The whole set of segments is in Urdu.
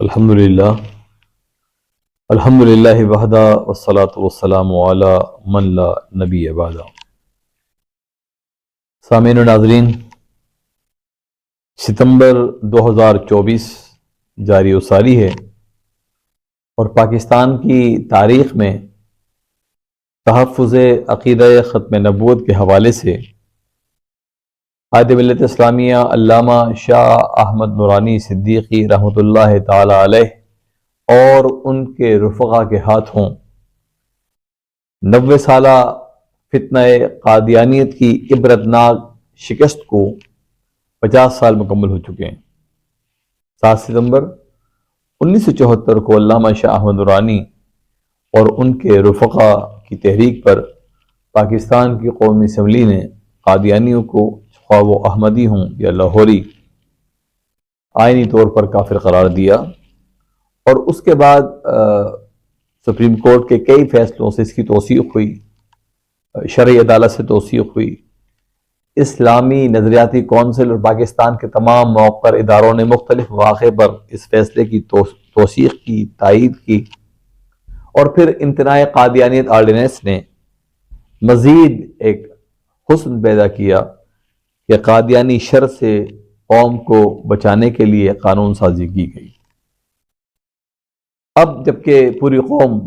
الحمدللہ الحمدللہ وحدہ والصلاة والسلام علی من لا نبی بعدہ۔ سامعین و ناظرین، ستمبر 2024 جاری و ساری ہے اور پاکستان کی تاریخ میں تحفظ عقیدہ ختم نبوت کے حوالے سے قائد ملت اسلامیہ علامہ شاہ احمد نورانی صدیقی رحمۃ اللہ تعالی علیہ اور ان کے رفقا کے ہاتھوں 90 سالہ فتنہ قادیانیت کی عبرتناک شکست کو 50 سال مکمل ہو چکے ہیں۔ 7 ستمبر 1974 کو علامہ شاہ احمد نورانی اور ان کے رفقا کی تحریک پر پاکستان کی قومی اسمبلی نے قادیانیوں کو، خواہ وہ احمدی ہوں یا لاہوری، آئینی طور پر کافر قرار دیا، اور اس کے بعد سپریم کورٹ کے کئی فیصلوں سے اس کی توثیق ہوئی، شرعی عدالت سے توثیق ہوئی، اسلامی نظریاتی کونسل اور پاکستان کے تمام موقر اداروں نے مختلف مواقع پر اس فیصلے کی توثیق کی، تائید کی، اور پھر امتناع قادیانیت آرڈیننس نے مزید ایک حسن پیدا کیا کہ قادیانی شر سے قوم کو بچانے کے لیے قانون سازی کی گئی۔ اب جبکہ پوری قوم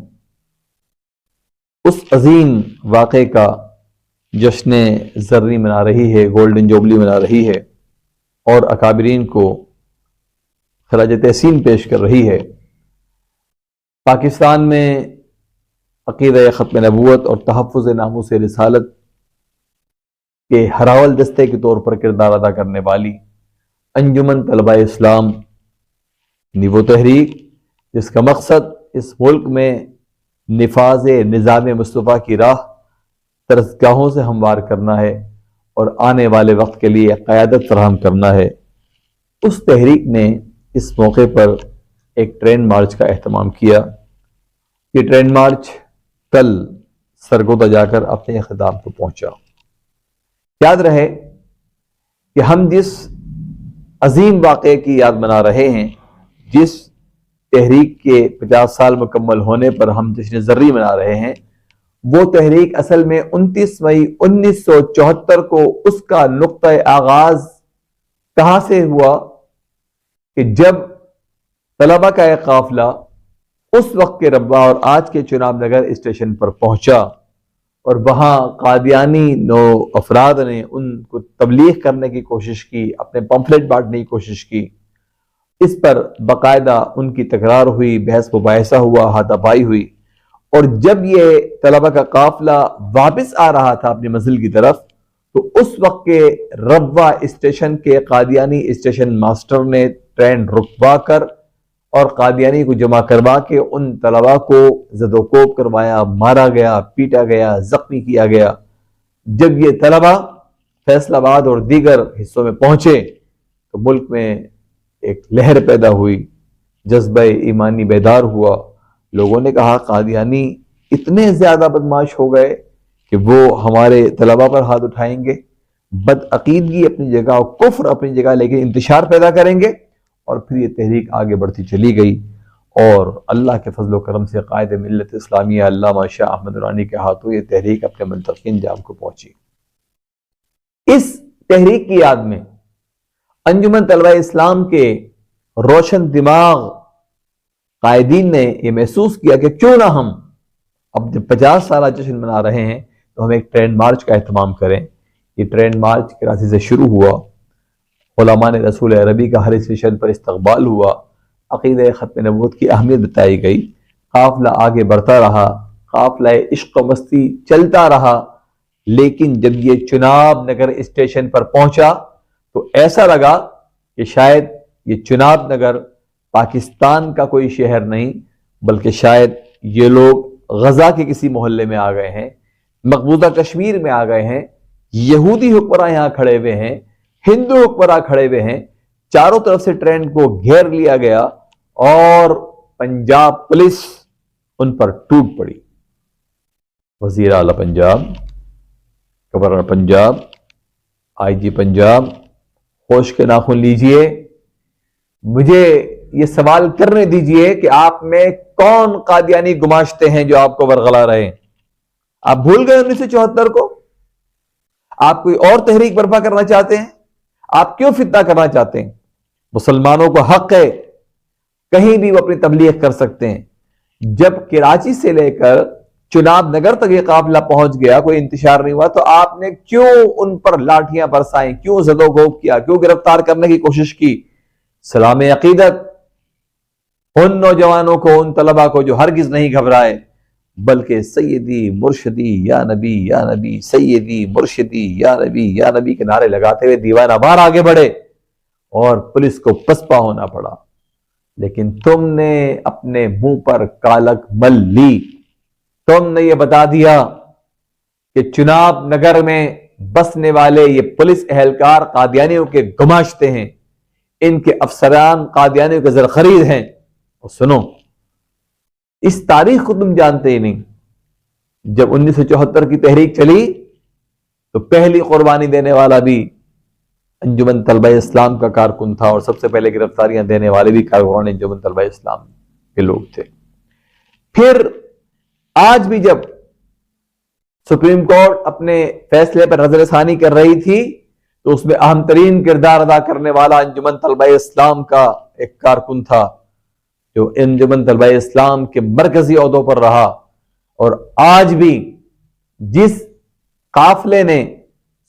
اس عظیم واقعے کا جشن زرنی منا رہی ہے، گولڈن جوبلی منا رہی ہے، اور اکابرین کو خراج تحسین پیش کر رہی ہے، پاکستان میں عقیدہ ختم نبوت اور تحفظ ناموس رسالت کے ہراول دستے کے طور پر کردار ادا کرنے والی انجمن طلبہ اسلام، وہ تحریک جس کا مقصد اس ملک میں نفاذ نظام مصطفیٰ کی راہ درسگاہوں سے ہموار کرنا ہے اور آنے والے وقت کے لیے قیادت فراہم کرنا ہے، اس تحریک نے اس موقع پر ایک ٹرین مارچ کا اہتمام کیا۔ یہ ٹرین مارچ کل سرگودا جا کر اپنے اختتام کو پہنچا۔ یاد رہے کہ ہم جس عظیم واقعے کی یاد منا رہے ہیں، جس تحریک کے 50 سال مکمل ہونے پر ہم جشن زرری منا رہے ہیں، وہ تحریک اصل میں 29 مئی 1974 کو اس کا نقطہ آغاز کہاں سے ہوا کہ جب طلبہ کا ایک قافلہ اس وقت کے ربوہ اور آج کے چناب نگر اسٹیشن پر پہنچا، اور وہاں قادیانی نو افراد نے ان کو تبلیغ کرنے کی کوشش کی، اپنے پمفلٹ بانٹنے کی کوشش کی۔ اس پر باقاعدہ ان کی تکرار ہوئی، بحث مباحثہ ہوا، ہاتھا پائی ہوئی، اور جب یہ طلبہ کا قافلہ واپس آ رہا تھا اپنی منزل کی طرف، تو اس وقت کے ربوہ اسٹیشن کے قادیانی اسٹیشن ماسٹر نے ٹرین رکوا کر اور قادیانی کو جمع کروا کے ان طلباء کو زد و کوب کروایا، مارا گیا، پیٹا گیا، زخمی کیا گیا۔ جب یہ طلباء فیصل آباد اور دیگر حصوں میں پہنچے تو ملک میں ایک لہر پیدا ہوئی، جذبہ ایمانی بیدار ہوا۔ لوگوں نے کہا قادیانی اتنے زیادہ بدمعاش ہو گئے کہ وہ ہمارے طلباء پر ہاتھ اٹھائیں گے، بدعقیدگی اپنی جگہ، کفر اپنی جگہ، لیکن انتشار پیدا کریں گے۔ اور پھر یہ تحریک آگے بڑھتی چلی گئی، اور اللہ کے فضل و کرم سے قائد ملت اسلامیہ علامہ شاہ احمد نورانی کے ہاتھوں یہ تحریک اپنے منتقی انجام کو پہنچی۔ اس تحریک کی یاد میں انجمن طلبہ اسلام کے روشن دماغ قائدین نے یہ محسوس کیا کہ کیوں نہ ہم اب جب 50 سالہ جشن منا رہے ہیں تو ہم ایک ٹرین مارچ کا اہتمام کریں۔ یہ ٹرین مارچ کراچی سے شروع ہوا، علماء نے رسول عربی کا ہر اسٹیشن پر استقبال ہوا، عقیدہ ختم نبوت کی اہمیت بتائی گئی، قافلہ آگے بڑھتا رہا، قافلہ عشق و مستی چلتا رہا، لیکن جب یہ چناب نگر اسٹیشن پر پہنچا تو ایسا لگا کہ شاید یہ چناب نگر پاکستان کا کوئی شہر نہیں، بلکہ شاید یہ لوگ غزہ کے کسی محلے میں آ گئے ہیں، مقبوضہ کشمیر میں آ گئے ہیں، یہودی حکمراں یہاں کھڑے ہوئے ہیں، ہندو حکمراں کھڑے ہوئے ہیں، چاروں طرف سے ٹرین کو گھیر لیا گیا اور پنجاب پولیس ان پر ٹوٹ پڑی۔ وزیر اعلیٰ پنجاب، گورنر پنجاب، آئی جی پنجاب، ہوش کے ناخن لیجئے، مجھے یہ سوال کرنے دیجئے کہ آپ میں کون قادیانی گماشتے ہیں جو آپ کو ورغلا رہے؟ آپ بھول گئے 1974 کو؟ آپ کوئی اور تحریک برپا کرنا چاہتے ہیں؟ آپ کیوں فتنہ کرنا چاہتے ہیں؟ مسلمانوں کو حق ہے کہیں بھی وہ اپنی تبلیغ کر سکتے ہیں. جب کراچی سے لے کر چناب نگر تک یہ قافلہ پہنچ گیا، کوئی انتشار نہیں ہوا، تو آپ نے کیوں ان پر لاٹھیاں برسائیں؟ کیوں زد و کوب کیا؟ کیوں گرفتار کرنے کی کوشش کی؟ سلام عقیدت ان نوجوانوں کو، ان طلبہ کو جو ہرگز نہیں گھبرائے، بلکہ سیدی مرشدی یا نبی یا نبی، سیدی مرشدی یا نبی یا نبی کے نعرے لگاتے ہوئے دیوانہ وار آگے بڑھے اور پولیس کو پسپا ہونا پڑا. لیکن تم نے اپنے منہ پر کالک مل لی. تم نے یہ بتا دیا کہ چناب نگر میں بسنے والے یہ پولیس اہلکار قادیانیوں کے گماشتے ہیں، ان کے افسران قادیانیوں کے زرخرید ہیں. اور سنو، اس تاریخ کو تم جانتے ہی نہیں. جب 1974 کی تحریک چلی تو پہلی قربانی دینے والا بھی انجمن طلبہ اسلام کا کارکن تھا، اور سب سے پہلے گرفتاریاں دینے والے بھی کارکن انجمن طلبہ اسلام کے لوگ تھے. پھر آج بھی جب سپریم کورٹ اپنے فیصلے پر نظر ثانی کر رہی تھی تو اس میں اہم ترین کردار ادا کرنے والا انجمن طلبہ اسلام کا ایک کارکن تھا جو انجمن طلبہ اسلام کے مرکزی عہدوں پر رہا. اور آج بھی جس قافلے نے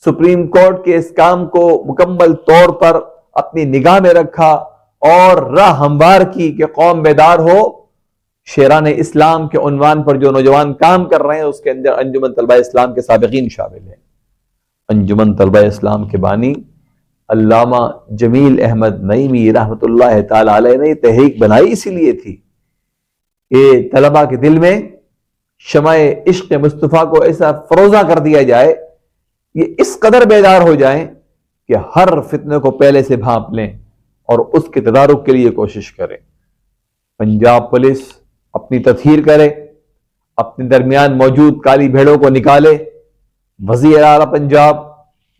سپریم کورٹ کے اس کام کو مکمل طور پر اپنی نگاہ میں رکھا اور راہ ہموار کی کہ قوم بیدار ہو، شیران اسلام کے عنوان پر جو نوجوان کام کر رہے ہیں اس کے اندر انجمن طلبہ اسلام کے سابقین شامل ہیں. انجمن طلبہ اسلام کے بانی علامہ جمیل احمد نعیمی رحمت اللہ تعالی علیہ نے یہ تحریک بنائی اسی لیے تھی کہ طلبہ کے دل میں شمع عشق مصطفیٰ کو ایسا فروزہ کر دیا جائے، یہ اس قدر بیدار ہو جائیں کہ ہر فتنے کو پہلے سے بھانپ لیں اور اس کے تدارک کے لیے کوشش کریں. پنجاب پولیس اپنی تطہیر کرے، اپنے درمیان موجود کالی بھیڑوں کو نکالے. وزیر اعلیٰ پنجاب،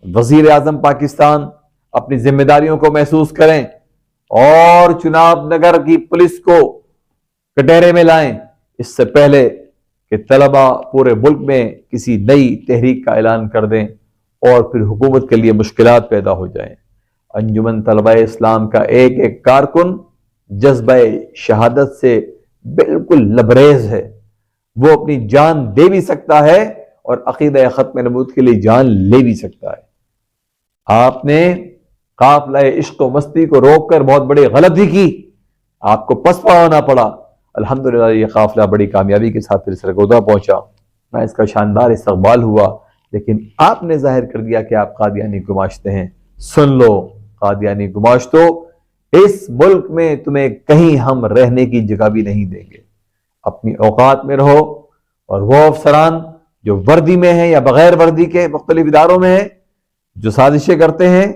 وزیر اعظم پاکستان اپنی ذمہ داریوں کو محسوس کریں اور چناب نگر کی پولیس کو کٹہرے میں لائیں اس سے پہلے کہ طلبہ پورے ملک میں کسی نئی تحریک کا اعلان کر دیں اور پھر حکومت کے لیے مشکلات پیدا ہو جائیں. انجمن طلبہ اسلام کا ایک ایک کارکن جذبہ شہادت سے بالکل لبریز ہے. وہ اپنی جان دے بھی سکتا ہے اور عقیدہ ختم نبوت کے لیے جان لے بھی سکتا ہے. آپ نے قافلہ عشق و مستی کو روک کر بہت بڑی غلطی کی، آپ کو پسپا ہونا پڑا. الحمدللہ یہ قافلہ بڑی کامیابی کے ساتھ پھر سرگودا پہنچا، میں اس کا شاندار استقبال ہوا. لیکن آپ نے ظاہر کر دیا کہ آپ قادیانی گماشتے ہیں. سن لو قادیانی گماشتو، اس ملک میں تمہیں کہیں ہم رہنے کی جگہ بھی نہیں دیں گے. اپنی اوقات میں رہو. اور وہ افسران جو وردی میں ہیں یا بغیر وردی کے مختلف اداروں میں ہیں، جو سازشیں کرتے ہیں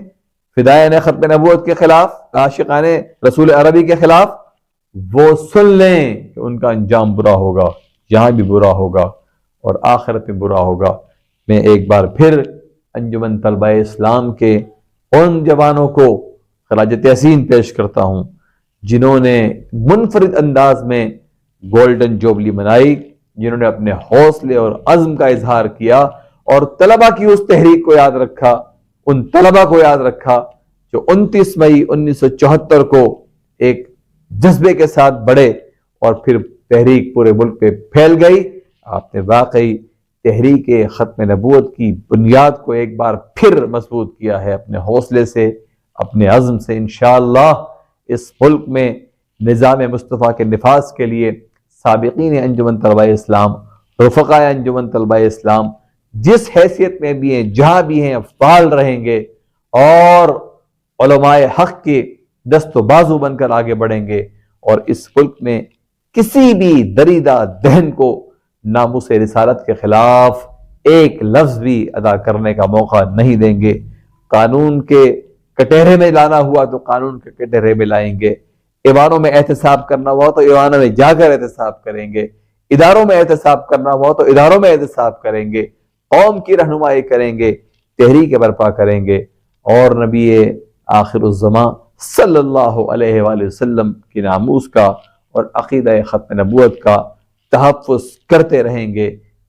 فدائین ختم نبوت کے خلاف، عاشقان رسول عربی کے خلاف، وہ سن لیں کہ ان کا انجام برا ہوگا، یہاں بھی برا ہوگا اور آخرت میں برا ہوگا. میں ایک بار پھر انجمن طلبہ اسلام کے ان جوانوں کو خراج تحسین پیش کرتا ہوں جنہوں نے منفرد انداز میں گولڈن جوبلی منائی، جنہوں نے اپنے حوصلے اور عزم کا اظہار کیا اور طلبہ کی اس تحریک کو یاد رکھا، ان طلبہ کو یاد رکھا جو 29 مئی 1974 کو ایک جذبے کے ساتھ بڑھے اور پھر تحریک پورے ملک پہ پھیل گئی. آپ نے واقعی تحریک ختم نبوت کی بنیاد کو ایک بار پھر مضبوط کیا ہے اپنے حوصلے سے، اپنے عزم سے. انشاءاللہ اس ملک میں نظام مصطفیٰ کے نفاذ کے لیے سابقین انجمن طلبہ اسلام، رفقاء انجمن طلبہ اسلام جس حیثیت میں بھی ہیں، جہاں بھی ہیں، فعال رہیں گے اور علماء حق کے دست و بازو بن کر آگے بڑھیں گے اور اس ملک میں کسی بھی دریدہ دہن کو ناموس رسالت کے خلاف ایک لفظ بھی ادا کرنے کا موقع نہیں دیں گے. قانون کے کٹہرے میں لانا ہوا تو قانون کے کٹہرے میں لائیں گے، ایوانوں میں احتساب کرنا ہوا تو ایوانوں میں جا کر احتساب کریں گے، اداروں میں احتساب کرنا ہوا تو اداروں میں احتساب کریں گے، قوم کی رہنمائی کریں گے، تحریک برپا کریں گے اور نبی آخر الزمان صلی اللہ علیہ وآلہ وسلم کی ناموس کا اور عقیدہ ختم نبوت کا تحفظ کرتے رہیں گے۔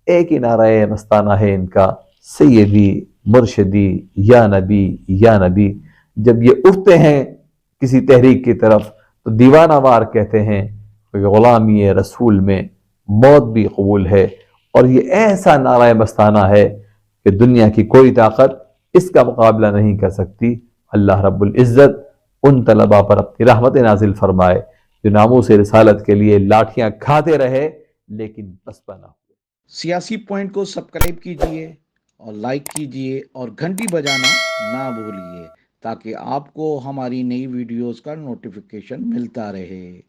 ایک ہی نعرہ مستانہ ہے ان کا، سیدی مرشدی یا نبی یا نبی۔ جب یہ اٹھتے ہیں کسی تحریک کی طرف تو دیوانہ وار کہتے ہیں کہ غلامی رسول میں موت بھی قبول ہے، اور یہ ایسا نعرہ مستانہ ہے کہ دنیا کی کوئی طاقت اس کا مقابلہ نہیں کر سکتی۔ اللہ رب العزت ان طلباء پر اپنی رحمت نازل فرمائے جو ناموس رسالت کے لیے لاٹھیاں کھاتے رہے لیکن پسپا نہ ہوئے۔ سیاسی پوائنٹ کو سبسکرائب کیجئے اور لائک کیجئے اور گھنٹی بجانا نہ بھولیے تاکہ آپ کو ہماری نئی ویڈیوز کا نوٹیفیکیشن ملتا رہے۔